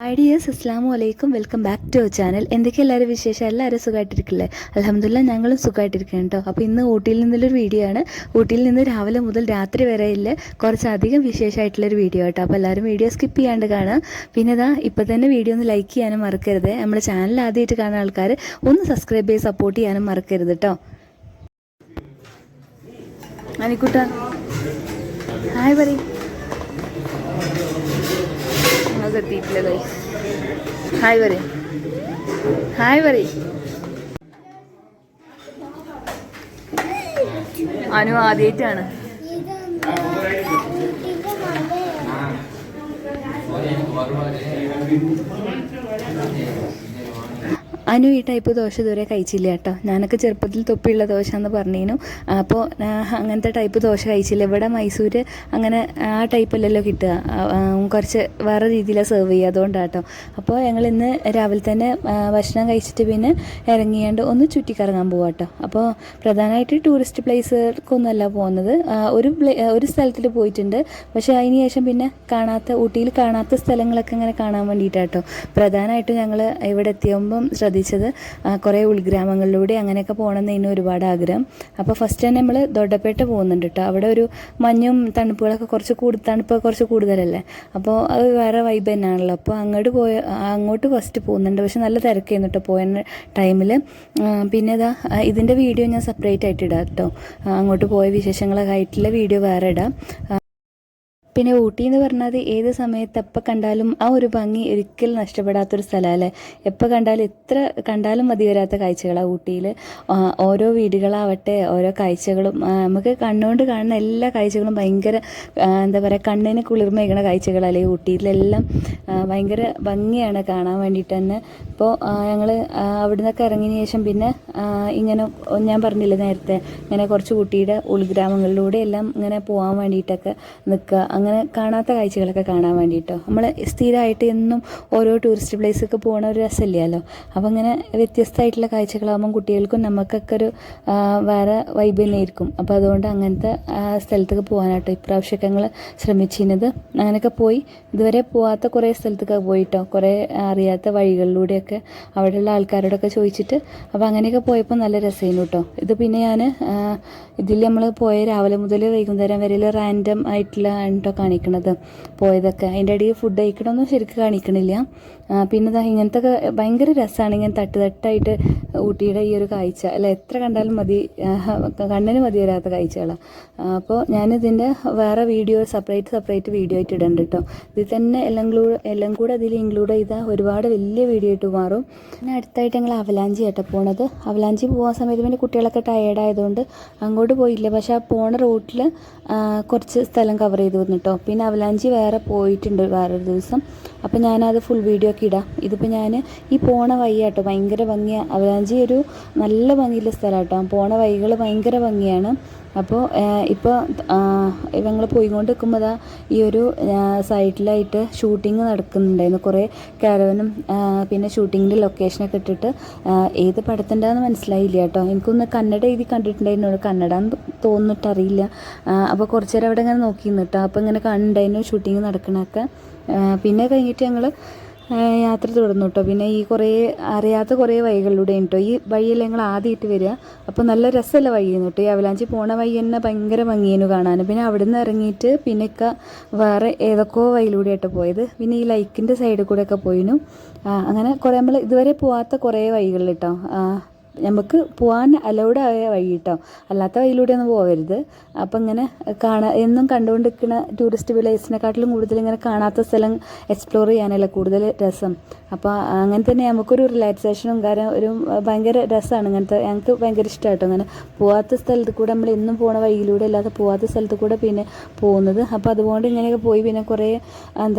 Ideas അസ്സാമു അലൈക്കും. Welcome back to our channel. എന്തൊക്കെ എല്ലാവരും വിശേഷം? എല്ലാവരും സുഖമായിട്ടിരിക്കില്ലേ? അൽഹംദുലില്ലാ ഞങ്ങളും സുഖമായിട്ടിരിക്കണം കേട്ടോ. അപ്പോൾ ഇന്ന് ഊട്ടിയിൽ നിന്നുള്ളൊരു വീഡിയോ ആണ്. ഊട്ടിയിൽ നിന്ന് രാവിലെ മുതൽ രാത്രി വരെയില്ല കുറച്ചധികം വിശേഷമായിട്ടുള്ളൊരു വീഡിയോ കേട്ടോ. അപ്പോൾ എല്ലാവരും വീഡിയോ സ്കിപ്പ് ചെയ്യാണ്ട് കാണാം. പിന്നെ ഇതാ ഇപ്പോൾ തന്നെ വീഡിയോ ഒന്ന് ലൈക്ക് ചെയ്യാനും മറക്കരുത്. നമ്മുടെ ചാനൽ ആദ്യമായിട്ട് കാണുന്ന ആൾക്കാർ ഒന്ന് സബ്സ്ക്രൈബ് ചെയ്ത് സപ്പോർട്ട് ചെയ്യാനും മറക്കരുത് കേട്ടോ. അനിക്കുട്ട ഹായ് പറയും. എത്തിയിട്ടില്ല ഗൈസ്. ഹായ് പറയും, ഹായ് പറയും. അനു ആദ്യമായിട്ടാണ്. അനു ഈ ടൈപ്പ് ദോശ ഇതുവരെ കഴിച്ചില്ല കേട്ടോ. ഞാനൊക്കെ ചെറുപ്പത്തിൽ തൊപ്പിയുള്ള ദോശ എന്ന് പറഞ്ഞിരുന്നു. അപ്പോൾ അങ്ങനത്തെ ടൈപ്പ് ദോശ കഴിച്ചില്ല. ഇവിടെ മൈസൂർ അങ്ങനെ ആ ടൈപ്പല്ലല്ലോ കിട്ടുക, കുറച്ച് വേറെ രീതിയിലാണ് സെർവ് ചെയ്യുക, അതുകൊണ്ടാണ് കേട്ടോ. അപ്പോൾ ഞങ്ങൾ ഇന്ന് രാവിലെ തന്നെ ഭക്ഷണം കഴിച്ചിട്ട് പിന്നെ ഇറങ്ങിയാണ്ട് ഒന്ന് ചുറ്റിക്കറങ്ങാൻ പോവാം കേട്ടോ. അപ്പോൾ പ്രധാനമായിട്ട് ടൂറിസ്റ്റ് പ്ലേസുകൾക്കൊന്നുമല്ല പോകുന്നത്. ഒരു സ്ഥലത്തിൽ പോയിട്ടുണ്ട്, പക്ഷേ അതിന് ശേഷം പിന്നെ ഊട്ടിയിൽ കാണാത്ത സ്ഥലങ്ങളൊക്കെ ഇങ്ങനെ കാണാൻ വേണ്ടിയിട്ടാട്ടോ പ്രധാനമായിട്ടും ഞങ്ങൾ ഇവിടെ എത്തിയുമ്പം ശ്രദ്ധിച്ചത്. കുറേ ഉൾഗ്രാമങ്ങളിലൂടെ അങ്ങനെയൊക്കെ പോകണമെന്ന് ഒരുപാട് ആഗ്രഹം. അപ്പോൾ ഫസ്റ്റ് തന്നെ നമ്മൾ ദൊഡ്ഡപ്പേട്ട പോകുന്നുണ്ട് കേട്ടോ. അവിടെ ഒരു മഞ്ഞും തണുപ്പുകളൊക്കെ തണുപ്പ് കുറച്ച് കൂടുതലല്ലേ, അപ്പോൾ അത് വേറെ വൈബ് തന്നെയാണല്ലോ. അപ്പോൾ അങ്ങോട്ട് ഫസ്റ്റ് പോകുന്നുണ്ട്. പക്ഷെ നല്ല തിരക്കായിരുന്നു കേട്ടോ പോയ ടൈമിൽ. പിന്നെ ഇതിൻ്റെ വീഡിയോ ഞാൻ സെപ്പറേറ്റ് ആയിട്ട് ഇടാം കേട്ടോ. അങ്ങോട്ട് പോയ വിശേഷങ്ങളൊക്കെ ആയിട്ടുള്ള വീഡിയോ വേറെ ഇടാം. പിന്നെ ഊട്ടി എന്ന് പറഞ്ഞാൽ ഏത് സമയത്ത് എപ്പോൾ കണ്ടാലും ആ ഒരു ഭംഗി ഒരിക്കലും നഷ്ടപ്പെടാത്തൊരു സ്ഥലമല്ലേ. എപ്പോൾ കണ്ടാലും മതി വരാത്ത കാഴ്ചകളാണ് ഊട്ടിയിൽ. ഓരോ വീടുകളാവട്ടെ, ഓരോ കാഴ്ചകളും നമുക്ക് കണ്ണുകൊണ്ട് കാണുന്ന എല്ലാ കാഴ്ചകളും ഭയങ്കര എന്താ പറയുക, കണ്ണിന് കുളിർമയേക്കണ കാഴ്ചകളല്ലേ ഊട്ടിയിലെല്ലാം. ഭയങ്കര ഭംഗിയാണ് കാണാൻ വേണ്ടിയിട്ട് തന്നെ. ഇപ്പോൾ ഞങ്ങൾ അവിടെ നിന്നൊക്കെ ഇറങ്ങിയതിന് ശേഷം പിന്നെ ഇങ്ങനെ ഞാൻ പറഞ്ഞില്ലേ നേരത്തെ, ഇങ്ങനെ കുറച്ച് ഊട്ടിയുടെ ഉൾഗ്രാമങ്ങളിലൂടെ എല്ലാം ഇങ്ങനെ പോകാൻ വേണ്ടിയിട്ടൊക്കെ നിൽക്കുക. അങ്ങനെ കാണാത്ത കാഴ്ചകളൊക്കെ കാണാൻ വേണ്ടിയിട്ടോ. നമ്മൾ സ്ഥിരമായിട്ട് എന്നും ഓരോ ടൂറിസ്റ്റ് പ്ലേസൊക്കെ പോകണ ഒരു രസമില്ലല്ലോ. അപ്പോൾ ഇങ്ങനെ വ്യത്യസ്തമായിട്ടുള്ള കാഴ്ചകളാകുമ്പം കുട്ടികൾക്കും നമുക്കൊക്കെ ഒരു വേറെ വൈബ് തന്നെ ആയിരിക്കും. അപ്പോൾ അതുകൊണ്ട് അങ്ങനത്തെ സ്ഥലത്തൊക്കെ പോകാനാട്ടോ ഇപ്രാവശ്യമൊക്കെ ഞങ്ങൾ ശ്രമിച്ചിരുന്നത്. അങ്ങനെയൊക്കെ പോയി ഇതുവരെ പോകാത്ത കുറേ സ്ഥലത്തൊക്കെ പോയിട്ടോ, കുറേ അറിയാത്ത വഴികളിലൂടെയൊക്കെ അവിടെയുള്ള ആൾക്കാരോടൊക്കെ ചോദിച്ചിട്ട്. അപ്പോൾ അങ്ങനെയൊക്കെ പോയപ്പോൾ നല്ല രസമായിരുന്നു കേട്ടോ. ഇത് പിന്നെ ഞാൻ ഇതിൽ നമ്മൾ പോയ രാവിലെ മുതൽ വൈകുന്നേരം വരെ റാൻഡം ആയിട്ടുള്ള കേട്ടോ കാണിക്കണത് പോയതൊക്കെ. അതിൻ്റെ ഇടയിൽ ഫുഡ് കഴിക്കണമൊന്നും ശരിക്കും കാണിക്കണില്ല. പിന്നെ ഇങ്ങനത്തെ ഭയങ്കര രസമാണ് ഇങ്ങനെ തട്ടായിട്ട് ഊട്ടിയുടെ ഈ ഒരു കാഴ്ച അല്ല, എത്ര കണ്ടാലും കണ്ണിന് മതി വരാത്ത കാഴ്ചകളാണ്. അപ്പോൾ ഞാനിതിൻ്റെ വേറെ വീഡിയോ സെപ്പറേറ്റ് വീഡിയോ ആയിട്ട് ഇടണ്ട് കേട്ടോ. ഇതിൽ തന്നെ എല്ലാം കൂടെ അതിൽ ഇൻക്ലൂഡ് ചെയ്താൽ ഒരുപാട് വലിയ വീഡിയോ ആയിട്ട് മാറും. പിന്നെ അടുത്തായിട്ട് ഞങ്ങൾ അവലാഞ്ചി ആയിട്ട് പോണത്. അവലാഞ്ചി പോകാൻ സമയത്ത് പിന്നെ കുട്ടികളൊക്കെ ടയേർഡായതുകൊണ്ട് അങ്ങോട്ട് പോയില്ല. പക്ഷെ ആ പോണ റൂട്ടിൽ കുറച്ച് സ്ഥലം കവർ ചെയ്ത് വന്നിട്ടോ. പിന്നെ അവലാഞ്ചി വേറെ പോയിട്ടുണ്ട് വേറൊരു ദിവസം. അപ്പോൾ ഞാനത് ഫുൾ വീഡിയോ ഒക്കെ ഇടാം. ഇതിപ്പോൾ ഞാൻ ഈ പോണ വഴിയാട്ടോ ഭയങ്കര ഭംഗിയാണ്. അവലാഞ്ചി ഒരു നല്ല ഭംഗിയുള്ള സ്ഥലം കേട്ടോ. പോണ വഴികൾ ഭയങ്കര ഭംഗിയാണ്. അപ്പോൾ ഇപ്പോൾ ഞങ്ങൾ പോയിക്കൊണ്ട് നിൽക്കുമ്പോൾ ഈ ഒരു സൈഡിലായിട്ട് ഷൂട്ടിങ് നടക്കുന്നുണ്ടായിരുന്നു. കുറേ കാരവനും പിന്നെ ഷൂട്ടിങ്ങിൻ്റെ ലൊക്കേഷനൊക്കെ ഇട്ടിട്ട് ഏത് പടത്തിൻ്റെന്ന് മനസ്സിലായില്ല കേട്ടോ. എനിക്കൊന്ന് കന്നഡ എഴുതി കണ്ടിട്ടുണ്ടായിരുന്നു, കന്നഡ എന്ന് തോന്നിട്ടറിയില്ല. അപ്പോൾ കുറച്ച് നേരം അവിടെ ഇങ്ങനെ നോക്കി നിന്നിട്ടോ. അപ്പോൾ ഇങ്ങനെ കണ്ടിട്ടുണ്ടായിരുന്നു ഷൂട്ടിങ് നടക്കണൊക്കെ. പിന്നെ കഴിഞ്ഞിട്ട് ഞങ്ങൾ യാത്ര തുടർന്നു കേട്ടോ. പിന്നെ ഈ അറിയാത്ത കുറേ വഴികളിലൂടെ കേട്ടോ. ഈ വഴിയെല്ലാം ഞങ്ങൾ ആദ്യമായിട്ട് വരിക. അപ്പോൾ നല്ല രസമല്ല വഴിയെന്ന് കേട്ടോ. ഈ അവലാഞ്ചി പോണ വഴി തന്നെ ഭയങ്കര ഭംഗിയേനു കാണാൻ. പിന്നെ അവിടെ നിന്ന് ഇറങ്ങിയിട്ട് പിന്നെയൊക്കെ വേറെ ഏതൊക്കെയോ വഴിയിലൂടെ ആയിട്ട് പോയത്. പിന്നെ ഈ ലൈക്കിൻ്റെ സൈഡിൽ കൂടെയൊക്കെ പോയിനു. അങ്ങനെ കുറേ നമ്മൾ ഇതുവരെ പോകാത്ത കുറേ വഴികളിൽ കേട്ടോ. നമുക്ക് പോകാൻ അലൗഡ് ആയ വഴി കേട്ടോ, അല്ലാത്ത വഴിയിലൂടെ ഒന്നും പോകരുത്. അപ്പം ഇങ്ങനെ എന്നും കണ്ടുകൊണ്ടിരിക്കുന്ന ടൂറിസ്റ്റ് പ്ലേസിനെക്കാട്ടിലും കൂടുതൽ ഇങ്ങനെ കാണാത്ത സ്ഥലം എക്സ്പ്ലോർ ചെയ്യാനല്ല കൂടുതൽ രസം. അപ്പോൾ അങ്ങനെ തന്നെ നമുക്കൊരു റിലാക്സേഷനും ഒരു ഭയങ്കര രസമാണ് ഇങ്ങനത്തെ. ഞങ്ങൾക്ക് ഭയങ്കര ഇഷ്ടമായിട്ടോ അങ്ങനെ പോകാത്ത സ്ഥലത്ത് കൂടെ, നമ്മൾ എന്നും പോണ വഴിയിലൂടെ അല്ലാതെ പോകാത്ത സ്ഥലത്ത് കൂടെ പിന്നെ പോകുന്നത്. അപ്പോൾ അതുകൊണ്ട് ഇങ്ങനെയൊക്കെ പോയി. പിന്നെ കുറേ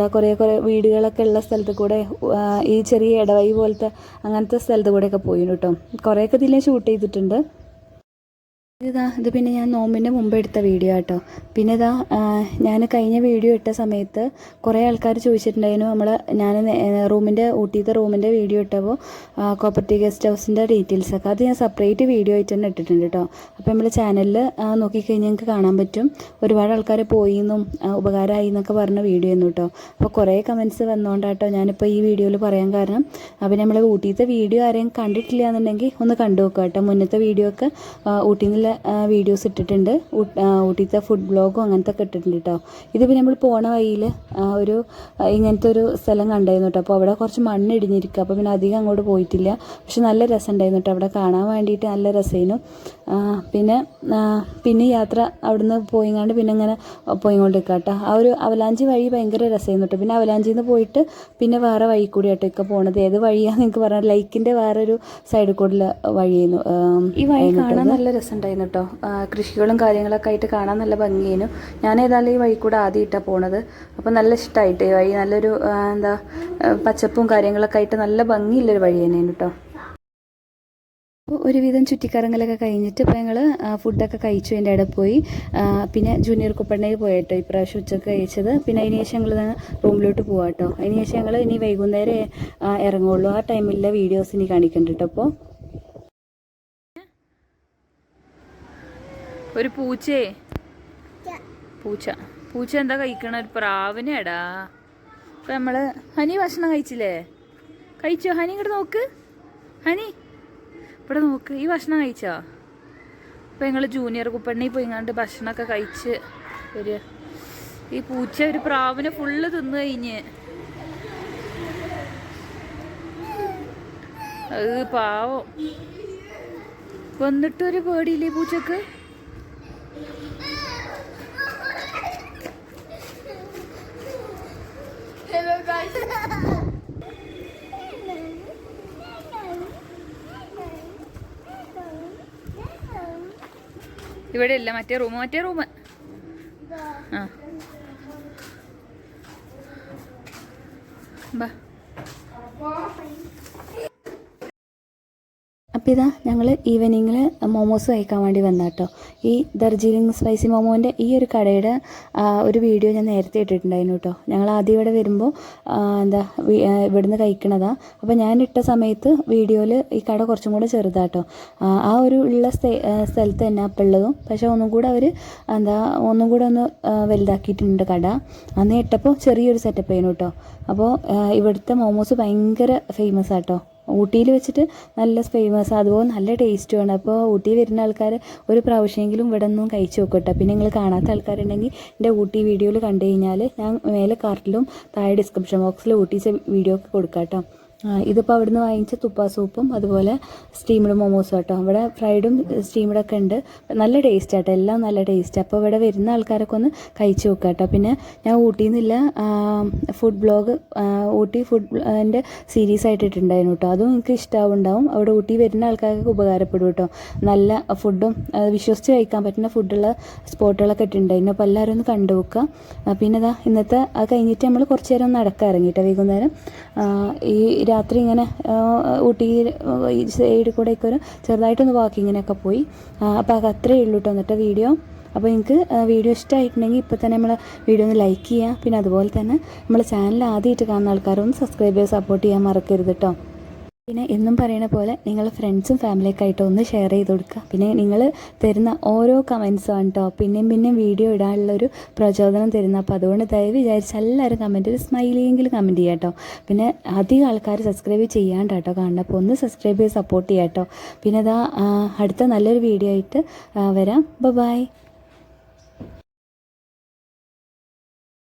വീടുകളൊക്കെ ഉള്ള സ്ഥലത്ത് കൂടെ ഈ ചെറിയ ഇടവഴി പോലത്തെ അങ്ങനത്തെ സ്ഥലത്ത് കൂടെയൊക്കെ പോയി കേട്ടോ. കുറേയൊക്കെ ഇതിൽ ഷൂട്ട് ചെയ്തിട്ടുണ്ട്. ഇത് പിന്നെ ഞാൻ നോമ്പിൻ്റെ മുമ്പ് എടുത്ത വീഡിയോ കേട്ടോ. പിന്നെ ഞാൻ കഴിഞ്ഞ വീഡിയോ ഇട്ട സമയത്ത് കുറേ ആൾക്കാർ ചോദിച്ചിട്ടുണ്ടായിരുന്നു ഞാൻ ഊട്ടിയത്തെ റൂമിൻ്റെ വീഡിയോ ഇട്ടപ്പോൾ കോപ്പർട്ടി ഗസ്റ്റ് ഹൗസിൻ്റെ ഡീറ്റെയിൽസൊക്കെ അത് ഞാൻ സെപ്പറേറ്റ് വീഡിയോ ആയിട്ട് തന്നെ ഇട്ടിട്ടുണ്ട് കേട്ടോ. അപ്പോൾ നമ്മുടെ ചാനലിൽ നോക്കിക്കഴിഞ്ഞാൽ നിങ്ങൾക്ക് കാണാൻ പറ്റും. ഒരുപാട് ആൾക്കാർ പോയി എന്നും ഉപകാരമായി എന്നൊക്കെ പറഞ്ഞ വീഡിയോ ആയിരുന്നു കേട്ടോ. അപ്പോൾ കുറേ കമൻറ്റ്സ് വന്നുകൊണ്ടാട്ടോ ഞാനിപ്പോൾ ഈ വീഡിയോയിൽ പറയാൻ കാരണം. അപ്പോൾ നമ്മൾ ഊട്ടിയത്തെ വീഡിയോ ആരെയും കണ്ടിട്ടില്ല എന്നുണ്ടെങ്കിൽ ഒന്ന് കണ്ടു നോക്കുക കേട്ടോ. മുന്നത്തെ വീഡിയോ ഒക്കെ ഊട്ടിയിൽ നിന്നുള്ള വീഡിയോസ് ഇട്ടിട്ടുണ്ട്. ഊട്ടിയത്തെ ഫുഡ് ബ്ലോഗും അങ്ങനത്തെ ഒക്കെ ഇട്ടിട്ടുണ്ട് കേട്ടോ. ഇതിപ്പോൾ നമ്മൾ പോണ വഴിയിൽ ഇങ്ങനത്തെ ഒരു സ്ഥലം കണ്ടായിരുന്നു കേട്ടോ. അപ്പോൾ അവിടെ കുറച്ച് മണ്ണ് ഇടിഞ്ഞിരിക്കുക. അപ്പോൾ പിന്നെ അധികം അങ്ങോട്ട് പോയിട്ടില്ല. പക്ഷെ നല്ല രസമുണ്ടായിരുന്നു കേട്ടോ. അവിടെ കാണാൻ വേണ്ടിയിട്ട് നല്ല രസമായിരുന്നു. പിന്നെ യാത്ര അവിടുന്ന് പോയിങ്ങാണ്ട് പിന്നെ ഇങ്ങനെ പോയിക്കൊണ്ടിരിക്കുക കേട്ടോ. ആ ഒരു അവലാഞ്ചി വഴി ഭയങ്കര രസമായിരുന്നു കേട്ടോ. പിന്നെ അവലാഞ്ചിയിൽ നിന്ന് പോയിട്ട് പിന്നെ വേറെ വഴി കൂടി ആട്ടോ ഒക്കെ പോണത്. ഏത് വഴിയാണെന്ന് നിങ്ങൾക്ക് പറഞ്ഞാൽ ലൈക്കിൻ്റെ വേറൊരു സൈഡിൽ കൂടിയുള്ള വഴിയായിരുന്നു. ഈ വഴി കാണാൻ നല്ല രസമുണ്ടായിരുന്നു കേട്ടോ. കൃഷികളും കാര്യങ്ങളൊക്കെ ആയിട്ട് കാണാൻ നല്ല ഭംഗിയായിരുന്നു. ഞാൻ ഏതായാലും ഈ വഴി കൂടെ ആദ്യമായിട്ടാണ് പോണത്. അപ്പോൾ നല്ല ഇഷ്ടമായിട്ട് ഈ വഴി നല്ലൊരു പച്ചപ്പും കാര്യങ്ങളൊക്കെ ആയിട്ട് നല്ല ഭംഗിയുള്ളൊരു വഴി തന്നെയാണ് കേട്ടോ. ഒരുവിധം ചുറ്റിക്കറങ്ങലൊക്കെ കഴിഞ്ഞിട്ട് ഇപ്പോൾ ഞങ്ങൾ ഫുഡൊക്കെ കഴിച്ചു. എൻ്റെ അവിടെ പോയി പിന്നെ ജൂനിയർ കുപ്പണ്ണയിൽ പോയിട്ടോ ഇപ്രാവശ്യം ഉച്ചക്ക് കഴിച്ചത്. പിന്നെ അതിന് ശേഷം ഞങ്ങൾ റൂമിലോട്ട് പോകാം കേട്ടോ. അതിന് ശേഷം ഞങ്ങൾ ഇനി വൈകുന്നേരം ഇറങ്ങുള്ളൂ. ആ ടൈമിലുള്ള വീഡിയോസ് ഇനി കാണിക്കുന്നുണ്ട് കേട്ടോ. അപ്പോൾ ഒരു പൂച്ച എന്താ കഴിക്കണ? ഒരു പ്രാവിനെടാ. അപ്പം നമ്മൾ ഹനി ഭക്ഷണം കഴിച്ചില്ലേ? കഴിച്ചോ ഹനി? ഇങ്ങോട്ട് നോക്ക് ഹനി, ഇവിടെ നോക്ക്. ഈ ഭക്ഷണം കഴിച്ചോ? അപ്പം ഞങ്ങൾ ജൂനിയർ കുപ്പണ്ണി പോയിങ്ങാണ്ട് ഭക്ഷണമൊക്കെ കഴിച്ച് വരിക. ഈ പൂച്ച ഒരു പ്രാവിനെ ഫുള്ള് തിന്നു കഴിഞ്ഞ്. അത് പാവം. വന്നിട്ടൊരു പേടിയില്ലേ പൂച്ചക്ക്? ഇവിടെ ഇല്ല മറ്റേ റൂം ആ ബാ. അപ്പോൾ ഞങ്ങൾ ഈവനിങ്ങിൽ മോമോസ് കഴിക്കാൻ വേണ്ടി വന്ന കേട്ടോ. ഈ ദർജീലിംഗ് സ്പൈസി മോമോൻ്റെ ഈ ഒരു കടയുടെ ഒരു വീഡിയോ ഞാൻ നേരത്തെ ഇട്ടിട്ടുണ്ടായിരുന്നു കേട്ടോ. ഞങ്ങൾ ആദ്യം ഇവിടെ വരുമ്പോൾ ഇവിടുന്ന് കഴിക്കണതാണ്. അപ്പോൾ ഞാൻ ഇട്ട സമയത്ത് വീഡിയോയിൽ ഈ കട കുറച്ചും കൂടെ ചെറുതാട്ടോ. ആ ഒരു ഉള്ള സ്ഥലത്ത് തന്നെ അപ്പം ഉള്ളതും. പക്ഷേ ഒന്നും കൂടെ അവർ ഒന്ന് വലുതാക്കിയിട്ടുണ്ട് കട. അന്ന് ഇട്ടപ്പോൾ ചെറിയൊരു സെറ്റപ്പ് ആയിരുന്നു കേട്ടോ. അപ്പോൾ ഇവിടുത്തെ മോമോസ് ഭയങ്കര ഫേമസ് ആട്ടോ. ഊട്ടിയിൽ വെച്ചിട്ട് നല്ല ഫേമസ്, അതുപോലെ നല്ല ടേസ്റ്റുമാണ്. അപ്പോൾ ഊട്ടി വരുന്ന ആൾക്കാർ ഒരു പ്രാവശ്യമെങ്കിലും ഇവിടെ നിന്നും കഴിച്ച് നോക്കട്ടെ. പിന്നെ നിങ്ങൾ കാണാത്ത ആൾക്കാരുണ്ടെങ്കിൽ എൻ്റെ ഊട്ടി വീഡിയോയിൽ കണ്ടു കഴിഞ്ഞാൽ ഞാൻ മേലെ കാർട്ടിലും താഴെ ഡിസ്ക്രിപ്ഷൻ ബോക്സിൽ ഊട്ടിച്ച വീഡിയോ ഒക്കെ കൊടുക്കാം കേട്ടോ. ഇതിപ്പോൾ അവിടുന്ന് വാങ്ങിച്ച തുപ്പ സൂപ്പും അതുപോലെ സ്റ്റീംഡ് മോമോസും കേട്ടോ. ഇവിടെ ഫ്രൈഡും സ്റ്റീംഡൊക്കെ ഉണ്ട്. നല്ല ടേസ്റ്റ് ആട്ടോ, എല്ലാം നല്ല ടേസ്റ്റ്. അപ്പോൾ ഇവിടെ വരുന്ന ആൾക്കാരൊക്കെ ഒന്ന് കഴിച്ച് നോക്കുക കേട്ടോ. പിന്നെ ഞാൻ ഊട്ടിയിൽ നിന്നില്ല ഫുഡ് ബ്ലോഗ് ഊട്ടി ഫുഡിൻ്റെ സീരീസ് ആയിട്ട് ഇട്ടിട്ടുണ്ടായിരുന്നു കേട്ടോ. അതും എനിക്ക് ഇഷ്ടമാവുണ്ടാവും. അവിടെ ഊട്ടി വരുന്ന ആൾക്കാർക്ക് ഉപകാരപ്പെടും കേട്ടോ. നല്ല ഫുഡും വിശ്വസിച്ച് കഴിക്കാൻ പറ്റുന്ന ഫുഡുള്ള സ്പോട്ടുകളൊക്കെ ഇട്ടിട്ടുണ്ടായിരുന്നു. അപ്പോൾ എല്ലാവരും ഒന്ന് കണ്ടു നോക്കുക. പിന്നെ ഇന്നത്തെ അത് കഴിഞ്ഞിട്ട് നമ്മൾ കുറച്ച് നേരം നടക്കാൻ ഇറങ്ങി കേട്ടോ. വൈകുന്നേരം ഈ രാത്രി ഇങ്ങനെ ഊട്ടി സൈഡിൽ കൂടെയൊക്കെ ഒരു ചെറുതായിട്ടൊന്ന് വാക്കിങ്ങിനൊക്കെ പോയി. അപ്പോൾ അത്രയേ ഉള്ളൂ കേട്ടോ എന്നിട്ട് വീഡിയോ. അപ്പോൾ നിങ്ങൾക്ക് വീഡിയോ ഇഷ്ടമായിട്ടുണ്ടെങ്കിൽ ഇപ്പോൾ തന്നെ നമ്മളെ വീഡിയോ ഒന്ന് ലൈക്ക് ചെയ്യുക. പിന്നെ അതുപോലെ തന്നെ നമ്മളെ ചാനൽ ആദ്യമായിട്ട് കാണുന്ന ആൾക്കാരൊന്ന് സബ്സ്ക്രൈബ് ചെയ്ത് സപ്പോർട്ട് ചെയ്യാൻ മറക്കരുത് കേട്ടോ. പിന്നെ എന്നും പറയുന്ന പോലെ നിങ്ങൾ ഫ്രണ്ട്സും ഫാമിലിയൊക്കെ ആയിട്ട് ഒന്ന് ഷെയർ ചെയ്ത് കൊടുക്കുക. പിന്നെ നിങ്ങൾ തരുന്ന ഓരോ കമൻസും കേട്ടോ പിന്നെയും വീഡിയോ ഇടാനുള്ളൊരു പ്രചോദനം തരുന്ന. അപ്പോൾ അതുകൊണ്ട് ദയവ് വിചാരിച്ച് എല്ലാവരും കമൻറ്റിൽ സ്മൈലിയെങ്കിലും കമൻറ്റ് ചെയ്യാം കേട്ടോ. പിന്നെ അധികം ആൾക്കാർ സബ്സ്ക്രൈബ് ചെയ്യാണ്ട് കേട്ടോ കാണണം. അപ്പോൾ ഒന്ന് സബ്സ്ക്രൈബ് ചെയ്ത് സപ്പോർട്ട് ചെയ്യാം കേട്ടോ. പിന്നെ അടുത്ത നല്ലൊരു വീഡിയോ ആയിട്ട് വരാം. ബൈ.